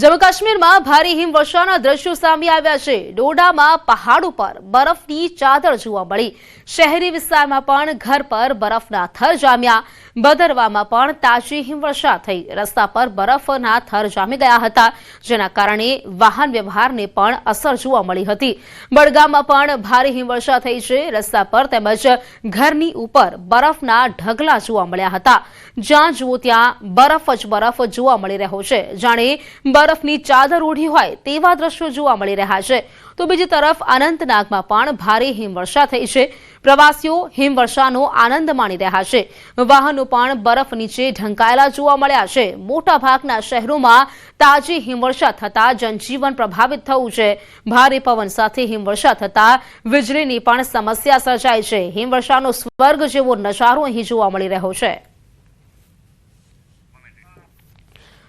જમ્મુ કાશ્મીરમાં ભારે હિમવર્ષાના દ્રશ્યો સામે આવ્યા છે। ડોડામાં પહાડ ઉપર બરફની ચાદર જોવા મળી। શહેરી વિસ્તારમાં પણ ઘર પર બરફના થર જામ્યા। ભદરવામાં પણ તાજી હિમવર્ષા થઈ। રસ્તા પર બરફના થર જામી ગયા હતા, જેના કારણે વાહન વ્યવહારને પણ અસર જોવા મળી હતી। બડગામમાં પણ ભારે હિમવર્ષા થઈ છે। રસ્તા પર તેમજ ઘરની ઉપર બરફના ઢગલા જોવા મળ્યા હતા। જ્યાં જુઓ ત્યાં બરફ જ બરફ જોવા મળી રહ્યો છે। જાણે બરફની ચાદર ઓઢી હોય તેવા દ્રશ્યો જોવા મળી રહ્યા છે। તો બીજી તરફ અનંતનાગમાં પણ ભારે હિમવર્ષા થઈ છે। પ્રવાસીઓ હિમવર્ષાનો આનંદ માણી રહ્યા છે। વાહનો પણ બરફ નીચે ઢંકાયેલા જોવા મળ્યા છે। મોટાભાગના શહેરોમાં તાજી હિમવર્ષા થતા જનજીવન પ્રભાવિત થયું છે। ભારે પવન સાથે હિમવર્ષા થતા વીજળીની પણ સમસ્યા સર્જાઈ છે। હિમવર્ષાનો સ્વર્ગ જેવો નજારો અહીં જોવા મળી રહ્યો છે।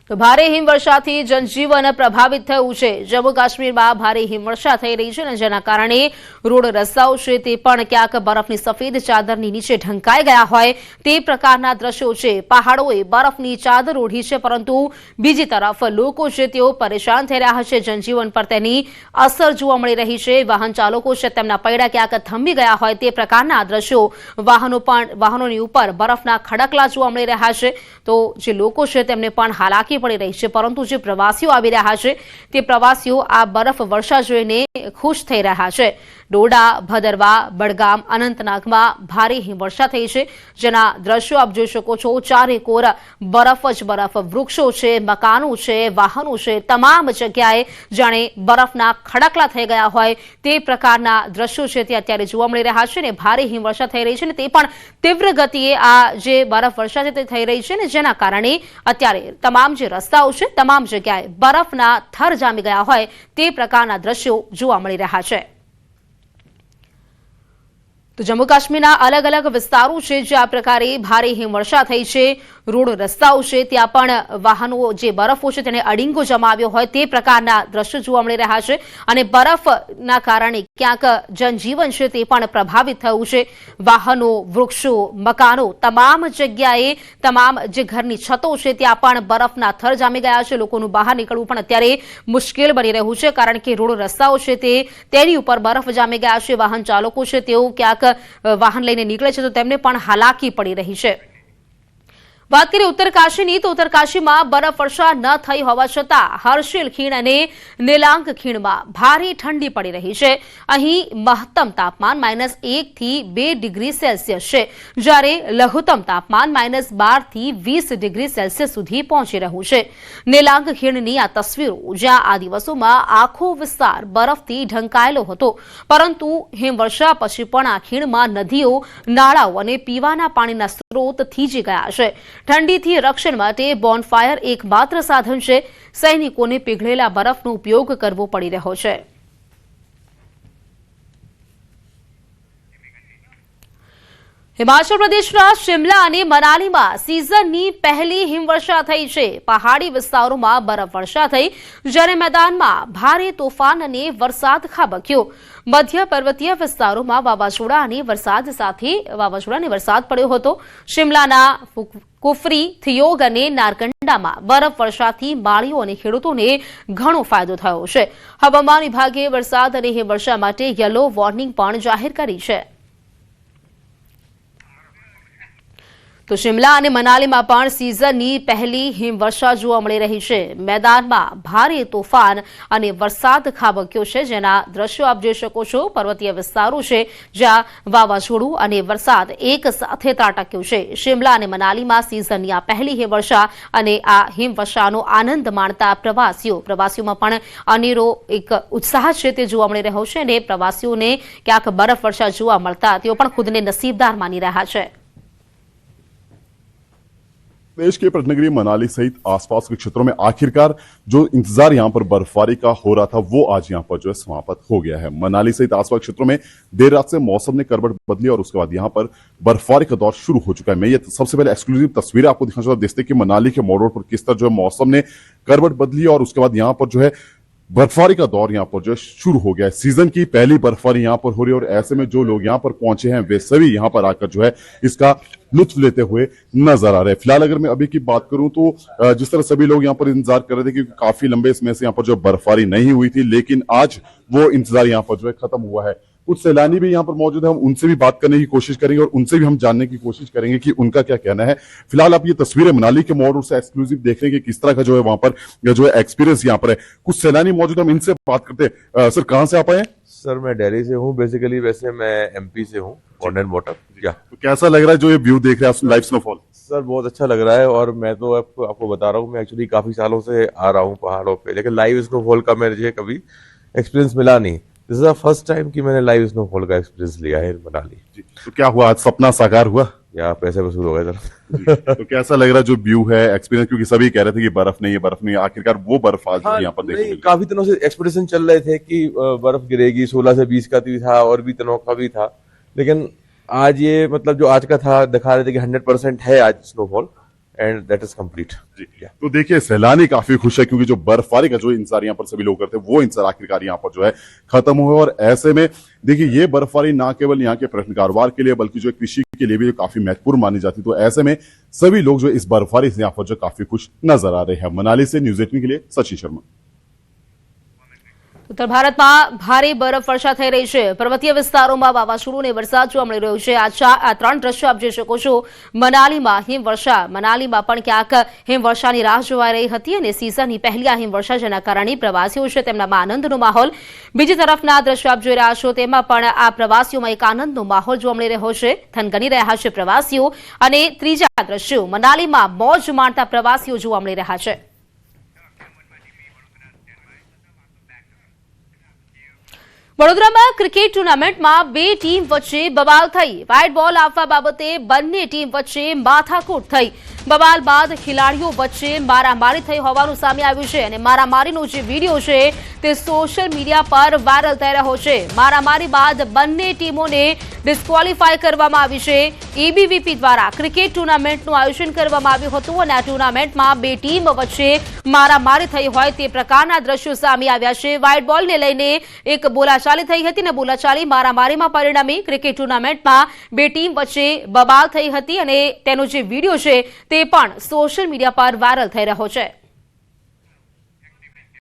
તો ભારે હિમવર્ષાથી જનજીવન પ્રભાવિત થયું છે। જમ્મુ કાશ્મીરમાં ભારે હિમવર્ષા થઈ રહી છે, જેના કારણે રોડ રસ્તાઓ છે તે પણ ક્યાંક બરફની સફેદ ચાદરની નીચે ઢંકાઈ ગયા હોય તે પ્રકારના દ્રશ્યો છે। પહાડોએ બરફની ચાદર ઓઢી છે, પરંતુ બીજી તરફ લોકો છે તેઓ પરેશાન થઈ રહ્યા છે। જનજીવન પર તેની અસર જોવા મળી રહી છે। વાહન ચાલકો છે તેમના પૈડા ક્યાંક થંભી ગયા હોય તે પ્રકારના દ્રશ્યો। વાહનોની ઉપર બરફના ખડકલા જોવા મળી રહ્યા છે। તો જે લોકો છે તેમને પણ હાલાકી પડી રહી છે, પરંતુ જે પ્રવાસીઓ આવી રહ્યા છે તે પ્રવાસીઓ આ બરફ વર્ષા જોઈને ખુશ થઈ રહ્યા છે। ડોડા, ભદરવા, બડગામ, અનંતનાગમાં ભારે હિમવર્ષા થઈ છે, જેના દ્રશ્યો આપ જોઈ શકો છો। ચારેકોર બરફ જ બરફ, વૃક્ષો છે, મકાનો છે, વાહનો છે, તમામ જગ્યાએ જાણે બરફના ખડકલા થઈ ગયા હોય તે પ્રકારના દ્રશ્યો છે તે અત્યારે જોવા મળી રહ્યા છે। ને ભારે હિમવર્ષા થઈ રહી છે ને તે પણ તીવ્ર ગતિએ આ જે બરફ વર્ષા છે તે થઈ રહી છે, ને જેના કારણે અત્યારે તમામ જે રસ્તાઓ છે તમામ જગ્યાએ બરફના થર જામી ગયા હોય તે પ્રકારના દ્રશ્યો જોવા મળી રહ્યા છે। તો જમ્મુ કાશ્મીરના અલગ અલગ વિસ્તારો છે જે આ પ્રકારે ભારે હિમવર્ષા થઈ છે। રોડ રસ્તાઓ છે ત્યાં પણ વાહનો જે બરફો છે તેને અડીંગો જમાવ્યો હોય તે પ્રકારના દ્રશ્યો જોવા મળી રહ્યા છે। અને બરફના કારણે ક્યાંક જનજીવન છે તે પણ પ્રભાવિત થયું છે। વાહનો, વૃક્ષો, મકાનો, તમામ જગ્યાએ તમામ જે ઘરની છતો છે ત્યાં પણ બરફના થર જામી ગયા છે। લોકોનું બહાર નીકળવું પણ અત્યારે મુશ્કેલ બની રહ્યું છે, કારણ કે રોડ રસ્તાઓ છે તેની ઉપર બરફ જામી ગયા છે। વાહન ચાલકો છે તેઓ ક્યાંક વાહન લઈને નીકળે છે તો તેમને પણ હાલાકી પડી રહી છે। વાત કરીએ ઉત્તરકાશીની, તો ઉત્તરકાશીમાં બરફ વર્ષા ન થઈ હોવા છતાં હર્ષિલ ખીણ અને નીલાંગ ખીણમાં ભારે ઠંડી પડી રહી છે। અહીં મહત્તમ તાપમાન -1 થી 2 ડિગ્રી સેલ્સિયસ છે, જ્યારે લઘુત્તમ તાપમાન -12 થી 20 ડિગ્રી સેલ્સિયસ સુધી પહોંચી રહ્યું છે। નીલાંગ ખીણની આ તસવીરો, જ્યાં આ દિવસોમાં આખો વિસ્તાર બરફથી ઢંકાયેલો હતો, પરંતુ હિમવર્ષા પછી પણ આ ખીણમાં નદીઓ, નાળાઓ અને પીવાના પાણીના સ્ત્રોત થીજી ગયા છે। ઠંડીથી રક્ષણ માટે બોનફાયર એકમાત્ર સાધન છે। સૈનિકોને પીગળેલા બરફનો ઉપયોગ કરવો પડી રહ્યો છે। હિમાચલ પ્રદેશના શિમલા અને મનાલીમાં સિઝનની પહેલી હિમવર્ષા થઈ છે। પહાડી વિસ્તારોમાં બરફવર્ષા થઈ, જ્યારે મેદાનમાં ભારે તોફાન અને વરસાદ ખાબક્યો। મધ્ય પર્વતીય વિસ્તારોમાં વાવાઝોડા અને વરસાદ પડ્યો હતો। શિમલાના કુફરી, થિયોગ અને નારકંડામાં બરફવર્ષાથી માળીઓ અને ખેડૂતોને ઘણો ફાયદો થયો છે। હવામાન વિભાગે વરસાદ અને હિમવર્ષા માટે યલો વોર્નિંગ પણ જાહેર કરી છે। તો શિમલા અને મનાલીમાં પણ સિઝનની પહેલી હિમવર્ષા જોવા મળી રહી છે। મેદાનમાં ભારે તોફાન અને વરસાદ ખાબક્યો છે, જેના દ્રશ્યો આપ જોઈ શકો છો। પર્વતીય વિસ્તારો છે જ્યાં વાવાઝોડું અને વરસાદ એક સાથે ત્રાટક્યો છે। શિમલા અને મનાલીમાં સિઝનની આ પહેલી હિમવર્ષા અને આ હિમવર્ષાનો આનંદ માણતા પ્રવાસીઓમાં પણ અનેરો એક ઉત્સાહ છે તે જોવા મળી રહ્યો છે। અને પ્રવાસીઓને ક્યાંક બરફવર્ષા જોવા મળતા તેઓ પણ ખુદને નસીબદાર માની રહ્યા છે। देश के पर्यटनगरी मनाली सहित आसपास के क्षेत्रों में आखिरकार जो इंतजार यहाँ पर बर्फबारी का हो रहा था वो आज यहाँ पर जो है समाप्त हो गया है। मनाली सहित आसपास के क्षेत्रों में देर रात से मौसम ने करवट बदली और उसके बाद यहाँ पर बर्फबारी का दौर शुरू हो चुका है। मैं ये सबसे पहले एक्सक्लूसिव तस्वीरें आपको दिखाना चाहता हूं। देखते कि मनाली के मोड़ रोड पर किस तरह जो है मौसम ने करवट बदली और उसके बाद यहाँ पर जो है बर्फबारी का दौर यहाँ पर जो है शुरू हो गया है। सीजन की पहली बर्फबारी यहाँ पर हो रही है और ऐसे में जो लोग यहाँ पर पहुंचे हैं वे सभी यहाँ पर आकर जो है इसका लुत्फ लेते हुए नजर आ रहे हैं। फिलहाल अगर मैं अभी की बात करूं तो जिस तरह सभी लोग यहाँ पर इंतजार कर रहे थे क्योंकि काफी लंबे समय से यहाँ पर जो बर्फबारी नहीं हुई थी, लेकिन आज वो इंतजार यहाँ पर जो है खत्म हुआ है। कुछ सैलानी भी यहाँ पर मौजूद है, हम उनसे भी बात करने की कोशिश करेंगे और उनसे भी हम जानने की कोशिश करेंगे कि उनका क्या कहना है। फिलहाल आप ये तस्वीरें मनाली के मोड़ से एक्सक्लूसिव देख रहे हैं कि किस तरह का जो है वहां पर जो है एक्सपीरियंस यहाँ पर है। कुछ सैलानी मौजूद है, हम इनसे बात करते हैं। सर कहाँ से आप आए हैं? सर मैं दिल्ली से हूँ बेसिकली, वैसे मैं एमपी से हूँ, ऑन एंड वाटर। क्या तो कैसा लग रहा है जो ये व्यू देख रहे हैं लाइव स्नोफॉल? सर बहुत अच्छा लग रहा है और मैं तो आपको बता रहा हूँ, मैं एक्चुअली काफी सालों से आ रहा हूँ पहाड़ों पे, लेकिन लाइव स्नोफॉल का मुझे कभी एक्सपीरियंस मिला नहीं। This is the first time कि मैंने लाइव स्नोफॉल का एक्सपीरियंस लिया है मनाली। तो क्या हुआ, आज सपना साकार हुआ या पैसे वसूल हो गए सर? तो कैसा लग रहा है जो व्यू है, एक्सपीरियंस? क्योंकि सभी कह रहे थे कि बर्फ नहीं है, बर्फ नहीं है, आखिरकार वो बर्फ आज यहाँ पर देखने नहीं, काफी दिनों से एक्सपेक्टेशन चल रहे थे कि बर्फ गिरेगी, 16 से 20 का भी था और भी दिनों का भी था, लेकिन आज ये मतलब जो आज का था दिखा रहे थे कि 100% है आज snowfall and that is complete. तो देखिए सैलानी काफी खुश है क्योंकि जो बर्फबारी का जो इंतजार यहाँ पर सभी लोग करते हैं वो इंतजार आखिरकार यहाँ पर जो है खत्म हुआ। और ऐसे में देखिए ये बर्फबारी ना केवल यहाँ के पर्यटन कारोबार के लिए बल्कि जो कृषि के लिए भी काफी महत्वपूर्ण मानी जाती है। तो ऐसे में सभी लोग जो इस बर्फबारी से यहाँ पर जो काफी खुश नजर आ रहे हैं। मनाली से न्यूज 18 के लिए सचिन शर्मा। ઉત્તર ભારતમાં ભારે બરફવર્ષા થઈ રહી છે। પર્વતીય વિસ્તારોમાં વાવાઝોડું અને વરસાદ જોવા મળી રહ્યો છે। આ ત્રણ દ્રશ્યો આપ જોઈ શકો છો। મનાલીમાં હિમવર્ષા, મનાલીમાં પણ ક્યાંક હિમવર્ષાની રાહ જોવાઈ રહી હતી અને સિઝનની પહેલી આ હિમવર્ષા જેના કારણે પ્રવાસીઓ છે તેમનામાં આનંદનો માહોલ। બીજી તરફના દ્રશ્યો આપ જોઈ રહ્યા છો તેમાં પણ આ પ્રવાસીઓમાં એક આનંદનો માહોલ જોવા મળી રહ્યો છે। થનગની રહ્યા છે પ્રવાસીઓ અને ત્રીજા દ્રશ્યો મનાલીમાં મોજ માણતા પ્રવાસીઓ જોવા મળી રહ્યા છે। વડોદરામાં ક્રિકેટ ટુર્નામેન્ટમાં બે ટીમ વચ્ચે બવાલ થઈ। વ્હાઇટ બોલ આપવા બાબતે બંને ટીમ વચ્ચે માથાકૂટ થઈ। બવાલ બાદ ખેલાડીઓ વચ્ચે મારામારી થઈ હોવાનું સામે આવ્યું છે અને મારામારીનો જે વિડીયો છે તે સોશિયલ મીડિયા પર વાયરલ થઈ રહ્યો છે। મારામારી બાદ બંને ટીમોને ડિસ્ક્વોલિફાય કરવામાં આવી છે। એબીવીપી દ્વારા ક્રિકેટ ટુર્નામેન્ટનું આયોજન કરવામાં આવ્યું હતું અને આ ટુર્નામેન્ટમાં બે ટીમ વચ્ચે મારામારી થઈ હોય તે પ્રકારના દ્રશ્યો સામે આવ્યા છે। વ્હાઇટ બોલને લઈને એક બોલાચાલી થઈ હતી અને બોલાચાલી મારામારીમાં પરિણમી। ક્રિકેટ ટુર્નામેન્ટમાં બે ટીમ વચ્ચે બબાલ થઈ હતી અને તેનો જે વિડીયો છે તે પણ સોશિયલ મીડિયા પર વાયરલ થઈ રહ્યો છે।